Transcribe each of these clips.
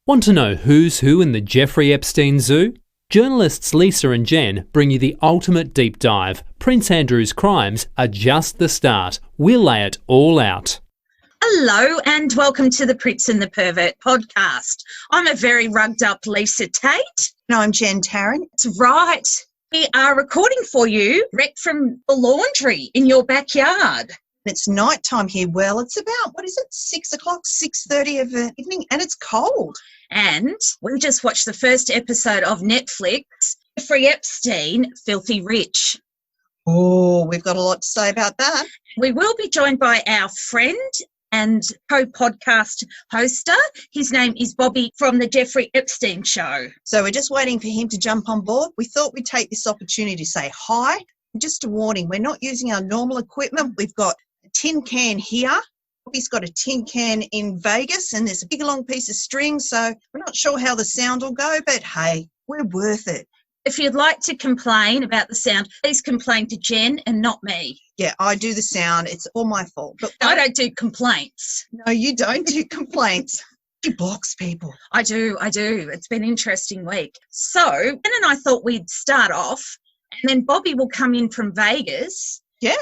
Want to know who's who in the Jeffrey Epstein Zoo? Journalists Lisa and Jen bring you the ultimate deep dive. Prince Andrew's crimes are just the start. We'll lay it all out. Hello and welcome to the Prince and the Pervert podcast. I'm a very rugged up Lisa Tate. And I'm Jen Tarrant. That's right. We are recording for you direct from the laundry in your backyard. It's night time here. Well, it's about, 6 o'clock, 6:30 of the evening, and it's cold. And we just watched the first episode of Netflix, Jeffrey Epstein, Filthy Rich. Oh, we've got a lot to say about that. We will be joined by our friend and co-podcast hoster. His name is Bobby from the Jeffrey Epstein Show. So we're just waiting for him to jump on board. We thought we'd take this opportunity to say hi. Just a warning, we're not using our normal equipment. We've got a tin can here. Bobby's got a tin can in Vegas, and there's a big long piece of string, so we're not sure how the sound will go, but hey, we're worth it. If you'd like to complain about the sound, please complain to Jen and not me. Yeah, I do the sound. It's all my fault. But I don't do complaints. No, you don't do complaints. She blocks people. I do. It's been an interesting week. So, Jen and I thought we'd start off, and then Bobby will come in from Vegas. Yeah.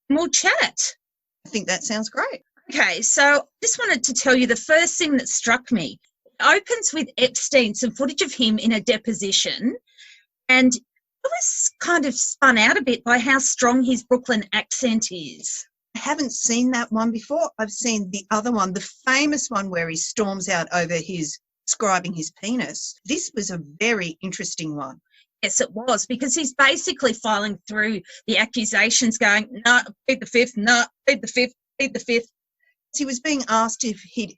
And we'll chat. I think that sounds great. Okay, so just wanted to tell you the first thing that struck me. It opens with Epstein, some footage of him in a deposition, and I was kind of spun out a bit by how strong his Brooklyn accent is. I haven't seen that one before. I've seen the other one, the famous one where he storms out over describing his penis. This was a very interesting one. Yes, it was, because he's basically filing through the accusations going, no, plead the fifth, no, plead the fifth, plead the fifth. He was being asked if he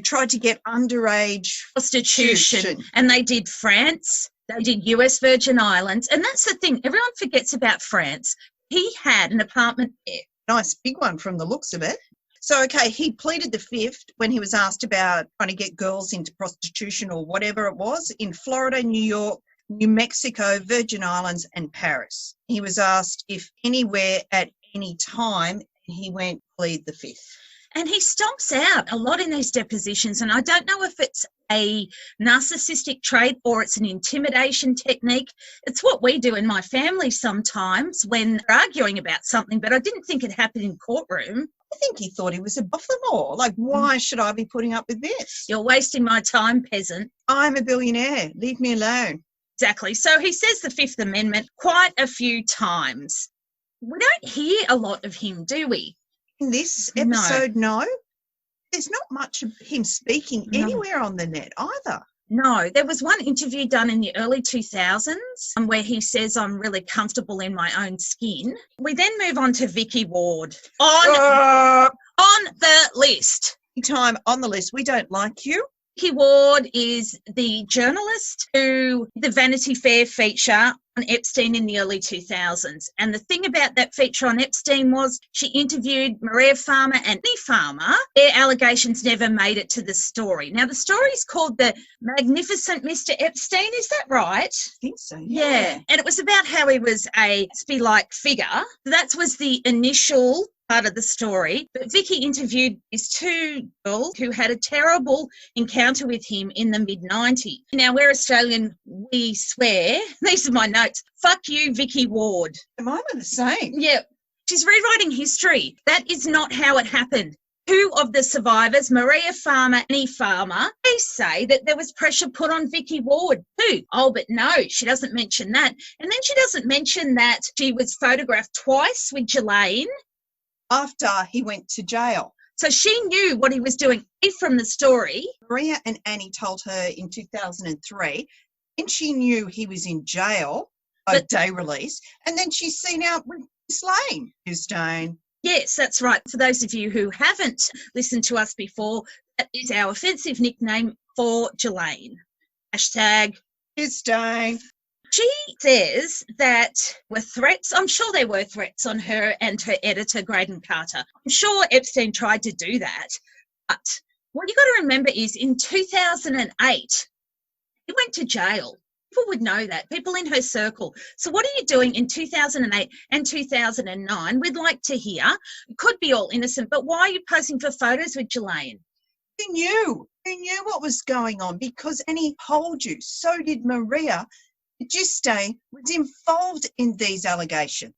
tried to get underage prostitution. And they did France, they did US Virgin Islands. And that's the thing, everyone forgets about France. He had an apartment there. Nice big one from the looks of it. So, okay, he pleaded the fifth when he was asked about trying to get girls into prostitution or whatever it was in Florida, New York, New Mexico, Virgin Islands and Paris. He was asked if anywhere at any time, he went plead the fifth. And he stomps out a lot in these depositions, and I don't know if it's a narcissistic trait or it's an intimidation technique. It's what we do in my family sometimes when we're arguing about something, but I didn't think it happened in courtroom. I think he thought he was above the law. Like, why should I be putting up with this? You're wasting my time, peasant. I'm a billionaire. Leave me alone. Exactly. So he says the Fifth Amendment quite a few times. We don't hear a lot of him, do we? In this episode, no. There's not much of him speaking anywhere on the net either. No, there was one interview done in the early 2000s where he says, I'm really comfortable in my own skin. We then move on to Vikki Ward on the list. Time on the list. We don't like you. Vikki Ward is the journalist who did the Vanity Fair feature on Epstein in the early 2000s. And the thing about that feature on Epstein was she interviewed Maria Farmer and Annie Farmer. Their allegations never made it to the story. Now, the story is called The Magnificent Mr. Epstein. Is that right? I think so, yeah. And it was about how he was a Epstein-like figure. That was the initial part of the story. But Vicky interviewed these two girls who had a terrible encounter with him in the mid-90s. Now, we're Australian, we swear, these are my notes, fuck you, Vicky Ward. Mine are the same. Yeah. She's rewriting history. That is not how it happened. Two of the survivors, Maria Farmer and Annie Farmer, they say that there was pressure put on Vikki Ward too. Oh, but no, she doesn't mention that. And then she doesn't mention that she was photographed twice with Ghislaine after he went to jail. So she knew what he was doing from the story. Maria and Annie told her in 2003, and she knew he was in jail by day release, and then she's seen out with Ghislaine. Ghislaine. Yes, that's right. For those of you who haven't listened to us before, that is our offensive nickname for Ghislaine. Hashtag Ghislaine. She says that were threats. I'm sure there were threats on her and her editor, Graydon Carter. I'm sure Epstein tried to do that. But what you got to remember is in 2008, he went to jail. People would know that, people in her circle. So what are you doing in 2008 and 2009? We'd like to hear. It could be all innocent, but why are you posing for photos with Ghislaine? Who knew? Who knew what was going on? Because Annie told you. So did Maria. Epstein was involved in these allegations.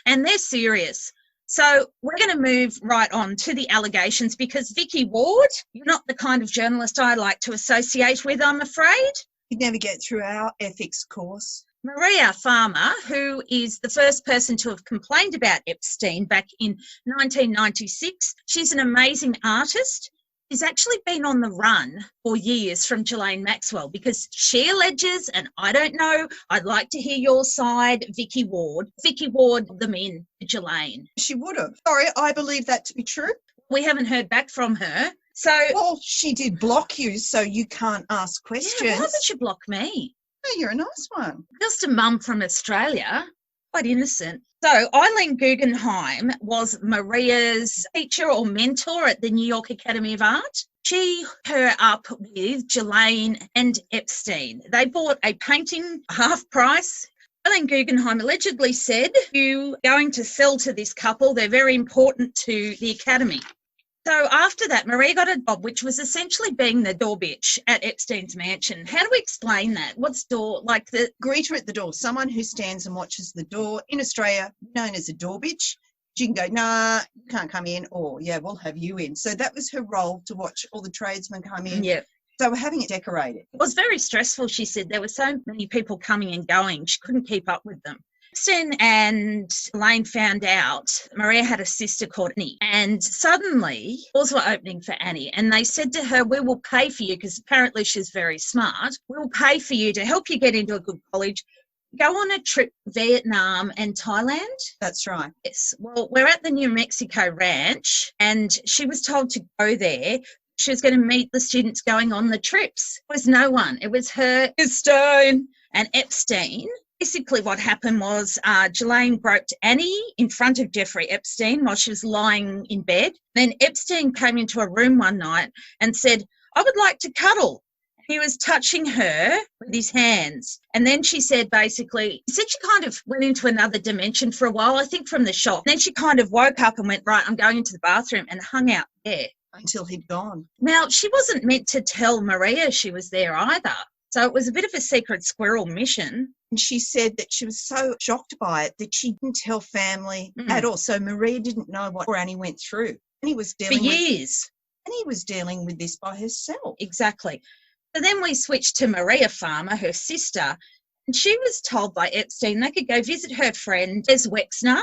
And they're serious. So we're going to move right on to the allegations because Vicky Ward, you're not the kind of journalist I like to associate with, I'm afraid. You'd never get through our ethics course. Maria Farmer, who is the first person to have complained about Epstein back in 1996, she's an amazing artist. She's actually been on the run for years from Ghislaine Maxwell because she alleges, and I don't know, I'd like to hear your side, Vicky Ward. Vicky Ward them in to Ghislaine. She would have. Sorry, I believe that to be true. We haven't heard back from her. Well, she did block you, so you can't ask questions. Yeah, why would you block me? Oh, you're a nice one. Just a mum from Australia. Quite innocent. So Eileen Guggenheim was Maria's teacher or mentor at the New York Academy of Art. She hooked her up with Ghislaine and Epstein. They bought a painting half price. Eileen Guggenheim allegedly said, "You're going to sell to this couple. They're very important to the Academy." So after that, Maria got a job, which was essentially being the door bitch at Epstein's mansion. How do we explain that? What's door? Like the greeter at the door, someone who stands and watches the door. In Australia, known as a door bitch. She can go, nah, you can't come in, or yeah, we'll have you in. So that was her role, to watch all the tradesmen come in. Yeah. So we're having it decorated. It was very stressful, she said. There were so many people coming and going. She couldn't keep up with them. Epstein and Elaine found out Maria had a sister called Annie, and suddenly doors were opening for Annie, and they said to her, "We will pay for you," because apparently she's very smart. "We'll pay for you to help you get into a good college. Go on a trip to Vietnam and Thailand." That's right. Yes. Well, we're at the New Mexico ranch, and she was told to go there. She was going to meet the students going on the trips. There was no one. It was her, Epstein, and Epstein. Basically what happened was Ghislaine groped Annie in front of Jeffrey Epstein while she was lying in bed. Then Epstein came into a room one night and said, "I would like to cuddle." He was touching her with his hands. And then she said basically, she said she kind of went into another dimension for a while, I think from the shock. And then she kind of woke up and went, "Right, I'm going into the bathroom," and hung out there. Until he'd gone. Now, she wasn't meant to tell Maria she was there either. So it was a bit of a secret squirrel mission. And she said that she was so shocked by it that she didn't tell family at all. So Maria didn't know what Annie went through. Annie was dealing for years. Annie was dealing with this by herself. Exactly. So then we switched to Maria Farmer, her sister, and she was told by Epstein they could go visit her friend, Des Wexner,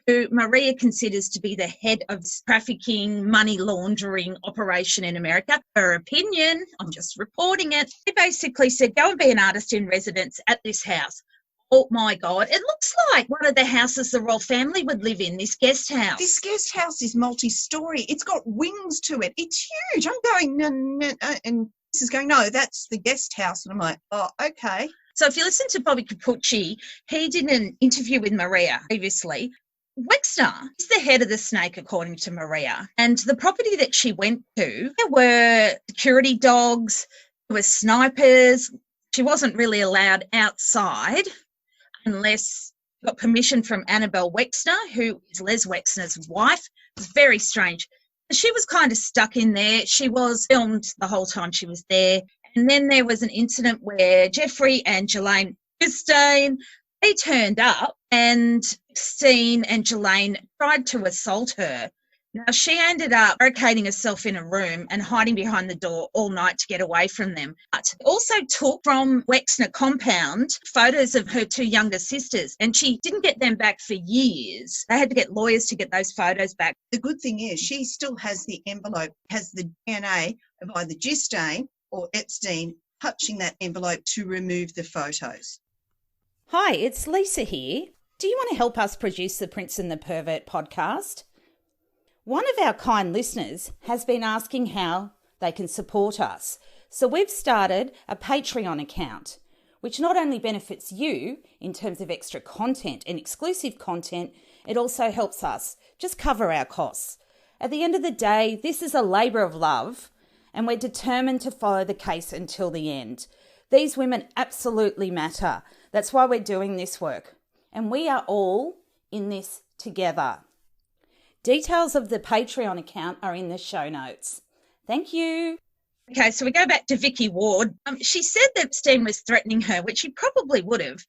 who Maria considers to be the head of this trafficking, money laundering operation in America. Her opinion, I'm just reporting it. They basically said, "Go and be an artist in residence at this house." Oh my God, it looks like one of the houses the royal family would live in, this guest house. This guest house is multi-story. It's got wings to it. It's huge. I'm going, no, and this is going, "No, that's the guest house." And I'm like, oh, okay. So if you listen to Bobby Capucci, he did an interview with Maria previously. Wexner is the head of the snake, according to Maria. And the property that she went to, there were security dogs, there were snipers. She wasn't really allowed outside unless she got permission from Annabelle Wexner, who is Les Wexner's wife. It was very strange. She was kind of stuck in there. She was filmed the whole time she was there. And then there was an incident where Jeffrey and Ghislaine Epstein, they turned up and Epstein and Ghislaine tried to assault her. Now, she ended up barricading herself in a room and hiding behind the door all night to get away from them. But also took from Wexner compound photos of her two younger sisters, and she didn't get them back for years. They had to get lawyers to get those photos back. The good thing is she still has the envelope, has the DNA of either Ghislaine or Epstein touching that envelope to remove the photos. Hi, it's Lisa here. Do you want to help us produce the Prince and the Pervert podcast? One of our kind listeners has been asking how they can support us. So we've started a Patreon account, which not only benefits you in terms of extra content and exclusive content, it also helps us just cover our costs. At the end of the day, this is a labour of love, and we're determined to follow the case until the end. These women absolutely matter. That's why we're doing this work. And we are all in this together. Details of the Patreon account are in the show notes. Thank you. Okay, so we go back to Vicky Ward. She said that Epstein was threatening her, which he probably would have.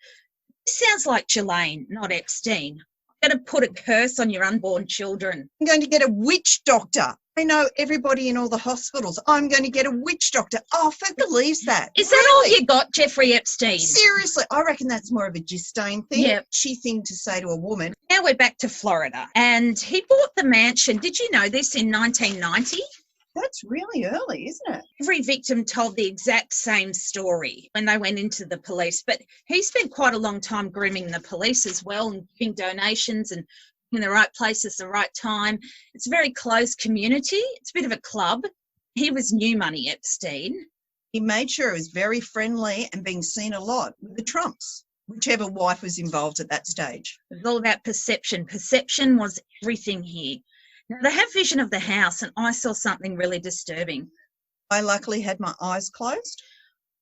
This sounds like Ghislaine, not Epstein. I'm going to put a curse on your unborn children. I'm going to get a witch doctor. I know everybody in all the hospitals. I'm going to get a witch doctor. Oh, who believes that? Is that all you got, Jeffrey Epstein? Seriously, I reckon that's more of a Justine thing. Yeah. She thing to say to a woman. Now we're back to Florida. And he bought the mansion. Did you know this, in 1990? That's really early, isn't it? Every victim told the exact same story when they went into the police. But he spent quite a long time grooming the police as well and giving donations and in the right places, the right time. It's a very close community. It's a bit of a club. He was new money Epstein. He made sure it was very friendly and being seen a lot with the Trumps, whichever wife was involved at that stage. It was all about perception. Perception was everything here. Now, they have vision of the house, and I saw something really disturbing. I luckily had my eyes closed.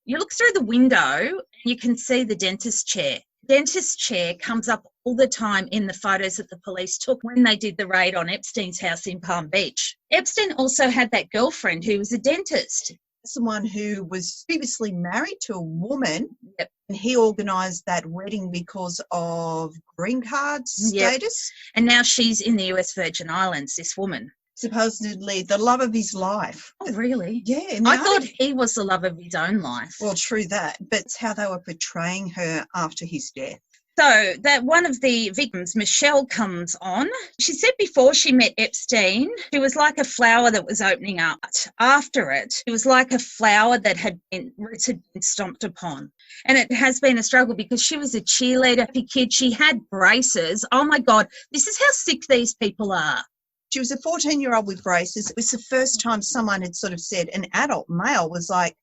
You look through the window, you can see the dentist chair. The dentist chair comes up all the time in the photos that the police took when they did the raid on Epstein's house in Palm Beach. Epstein also had that girlfriend who was a dentist. Someone who was previously married to a woman. Yep. And he organised that wedding because of green card status. Yep. And now she's in the US Virgin Islands, this woman. Supposedly the love of his life. Oh, really? Yeah. I thought he was the love of his own life. Well, true that. But it's how they were portraying her after his death. So that one of the victims, Michelle, comes on. She said before she met Epstein, she was like a flower that was opening up. After it, it was like a flower that roots had been stomped upon. And it has been a struggle because she was a cheerleader, happy kid. She had braces. Oh, my God, this is how sick these people are. She was a 14-year-old with braces. It was the first time someone had sort of said, an adult male was like,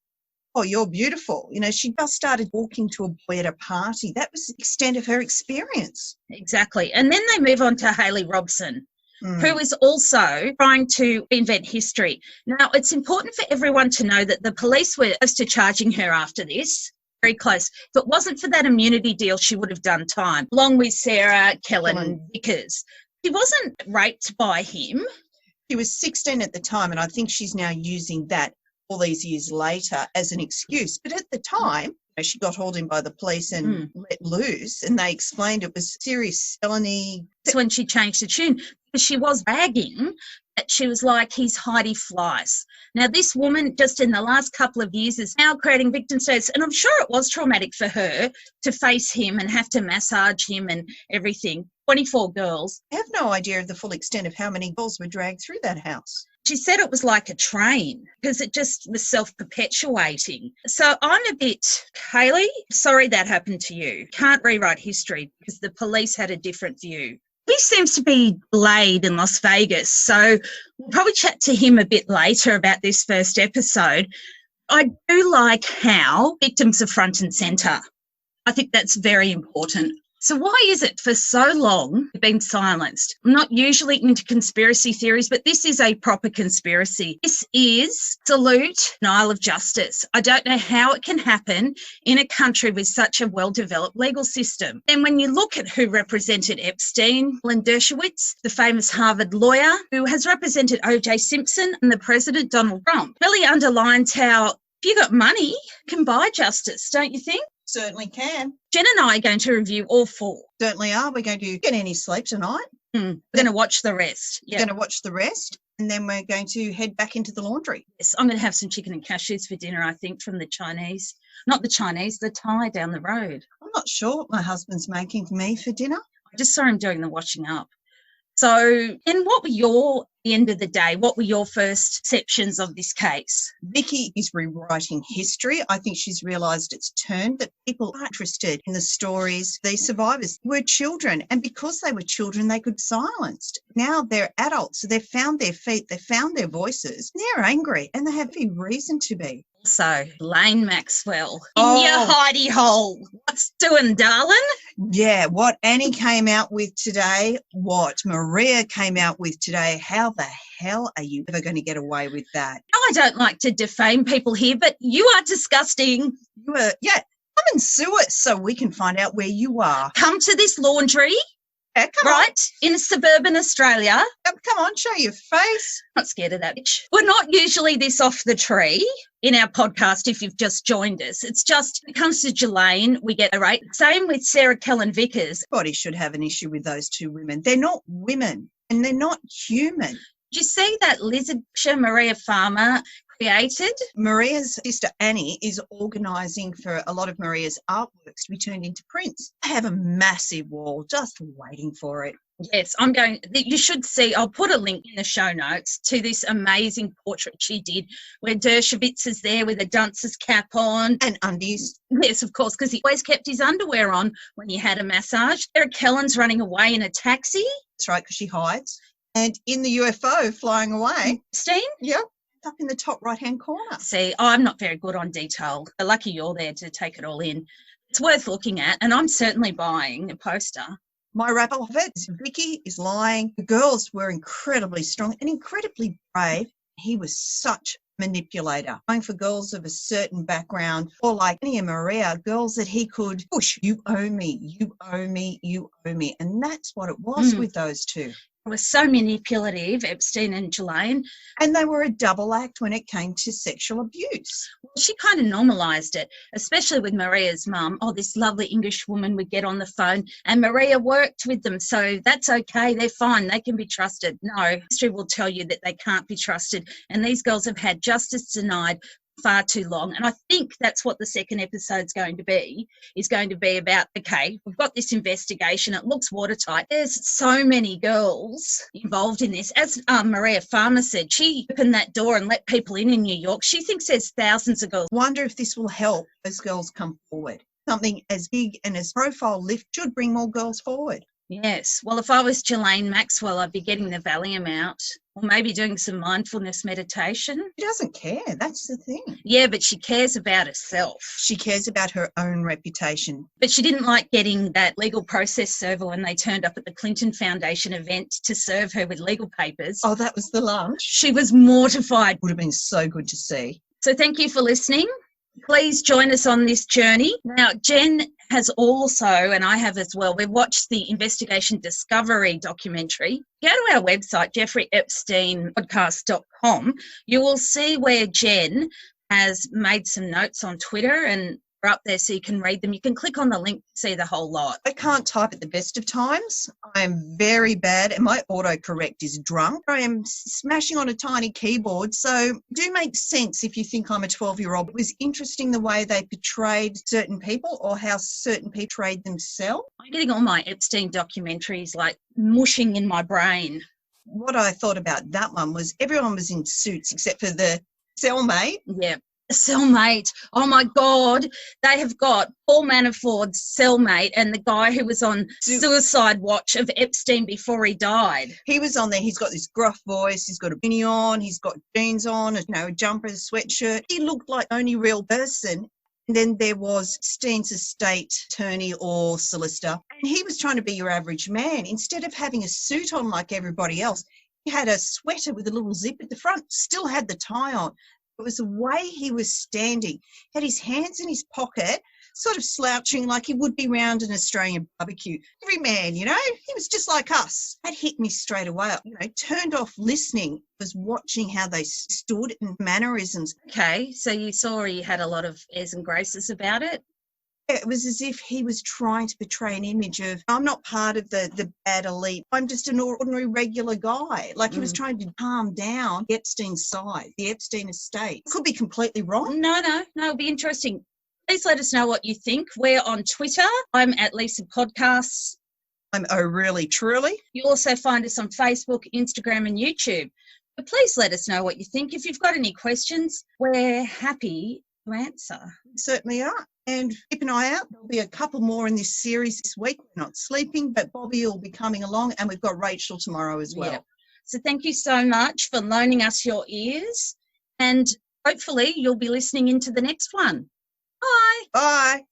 oh, you're beautiful. You know, she just started walking to a boy at a party. That was the extent of her experience. Exactly. And then they move on to Hayley Robson, who is also trying to invent history. Now, it's important for everyone to know that the police were close to charging her after this. Very close. If it wasn't for that immunity deal, she would have done time, along with Sarah Kellen Vickers. She wasn't raped by him. She was 16 at the time, and I think she's now using that all these years later as an excuse. But at the time, she got hauled in by the police and let loose, and they explained it was serious felony. That's when she changed the tune, because she was bragging that she was like his Heidi Fleiss. Now, this woman, just in the last couple of years, is now creating victim status, and I'm sure it was traumatic for her to face him and have to massage him and everything. 24 girls. I have no idea of the full extent of how many girls were dragged through that house. She said it was like a train because it just was self-perpetuating. So I'm a bit, Hayley, sorry that happened to you. Can't rewrite history because the police had a different view. He seems to be delayed in Las Vegas, so we'll probably chat to him a bit later about this first episode. I do like how victims are front and centre. I think that's very important. So why is it for so long been silenced? I'm not usually into conspiracy theories, but this is a proper conspiracy. This is absolute denial of justice. I don't know how it can happen in a country with such a well-developed legal system. And when you look at who represented Epstein, Alan Dershowitz, the famous Harvard lawyer who has represented O.J. Simpson and the President Donald Trump, really underlines how if you got money, you can buy justice, don't you think? Certainly can. Jen and I are going to review all four. Certainly are. We're going to get any sleep tonight. We're going to watch the rest. We're going to watch the rest, and then we're going to head back into the laundry. Yes, I'm going to have some chicken and cashews for dinner, I think, from the Chinese. Not the Chinese, the Thai down the road. I'm not sure what my husband's making for me for dinner. I just saw him doing the washing up. So, and what were at the end of the day, what were your first perceptions of this case? Vicky is rewriting history. I think she's realised it's turned, that people are interested in the stories. These survivors were children, and because they were children, they could be silenced. Now they're adults, so they've found their feet, they've found their voices. They're angry, and they have every reason to be. So, Lane Maxwell, in your hidey hole. What's doing, darling? Yeah, what Annie came out with today, what Maria came out with today, how the hell are you ever going to get away with that? I don't like to defame people here, but you are disgusting. You are, come and sue us so we can find out where you are. Come to this laundry Yeah, come on. Right? In suburban Australia. Come on, show your face. Not scared of that bitch. We're not usually this off the tree in our podcast if you've just joined us. It's just, when it comes to Jelaine, we get a rate. Same with Sarah Kellen Vickers. Everybody should have an issue with those two women. They're not women and they're not human. Did you see that lizard picture Maria Farmer created? Maria's sister Annie is organising for a lot of Maria's artworks to be turned into prints. I have a massive wall just waiting for it. Yes, you should see, I'll put a link in the show notes to this amazing portrait she did where Dershowitz is there with a dunce's cap on. And undies. Yes, of course, because he always kept his underwear on when he had a massage. Sarah Kellen's running away in a taxi. That's right, because she hides. And in the UFO flying away. Epstein? Yep. Up in the top right-hand corner. See, I'm not very good on detail. Lucky you're there to take it all in. It's worth looking at, and I'm certainly buying a poster. My wrap of it is Vicky is lying. The girls were incredibly strong and incredibly brave. He was such a manipulator, going for girls of a certain background, or like Annie and Maria, girls that he could push. You owe me, you owe me, you owe me. And that's what it was with those two. It was so manipulative, Epstein and Jelaine. And they were a double act when it came to sexual abuse. She kind of normalised it, especially with Maria's mum. Oh, this lovely English woman would get on the phone, and Maria worked with them, so that's okay. They're fine. They can be trusted. No, history will tell you that they can't be trusted, and these girls have had justice denied far too long. And I think that's what the second episode's going to be about, okay, we've got this investigation. It looks watertight. There's so many girls involved in this. As Maria Farmer said, she opened that door and let people in New York. She thinks there's thousands of girls. Wonder if this will help those girls come forward. Something as big and as profile lift should bring more girls forward. Yes. Well, if I was Jelaine Maxwell, I'd be getting the Valium out or maybe doing some mindfulness meditation. She doesn't care. That's the thing. Yeah, but she cares about herself. She cares about her own reputation. But she didn't like getting that legal process server when they turned up at the Clinton Foundation event to serve her with legal papers. Oh, that was the lunch? She was mortified. Would have been so good to see. So thank you for listening. Please join us on this journey. Now, Jen has also, and I have as well, we've watched the Investigation Discovery documentary. Go to our website, jeffreyepsteinpodcast.com. You will see where Jen has made some notes on Twitter, and they're up there so you can read them. You can click on the link to see the whole lot. I can't type at the best of times. I am very bad and my autocorrect is drunk. I am smashing on a tiny keyboard, so do make sense if you think I'm a 12-year-old. It was interesting the way they portrayed certain people or how certain people portrayed themselves. I'm getting all my Epstein documentaries like mushing in my brain. What I thought about that one was everyone was in suits except for the cellmate. Yeah. Cellmate. Oh my God. They have got Paul Manafort's cellmate and the guy who was on suicide watch of Epstein before he died. He was on there. He's got this gruff voice. He's got a beanie on. He's got jeans on, a jumper, a sweatshirt. He looked like the only real person. And then there was Steen's estate attorney or solicitor. And he was trying to be your average man. Instead of having a suit on like everybody else, he had a sweater with a little zip at the front, still had the tie on. It was the way he was standing, had his hands in his pocket, sort of slouching like he would be round an Australian barbecue. Every man, he was just like us. That hit me straight away. Turned off listening, was watching how they stood and mannerisms. Okay, so you saw he had a lot of airs and graces about it? It was as if he was trying to portray an image of, I'm not part of the bad elite. I'm just an ordinary, regular guy. Like he was trying to calm down the Epstein side, the Epstein estate. Could be completely wrong. No, it'll be interesting. Please let us know what you think. We're on Twitter. I'm at Lisa Podcasts. I'm Oh Really Truly. You'll also find us on Facebook, Instagram and YouTube. But please let us know what you think. If you've got any questions, we're happy to answer. We certainly are. And keep an eye out. There'll be a couple more in this series this week. We're not sleeping, but Bobby will be coming along and we've got Rachel tomorrow as well. Yeah. So thank you so much for loaning us your ears and hopefully you'll be listening into the next one. Bye. Bye.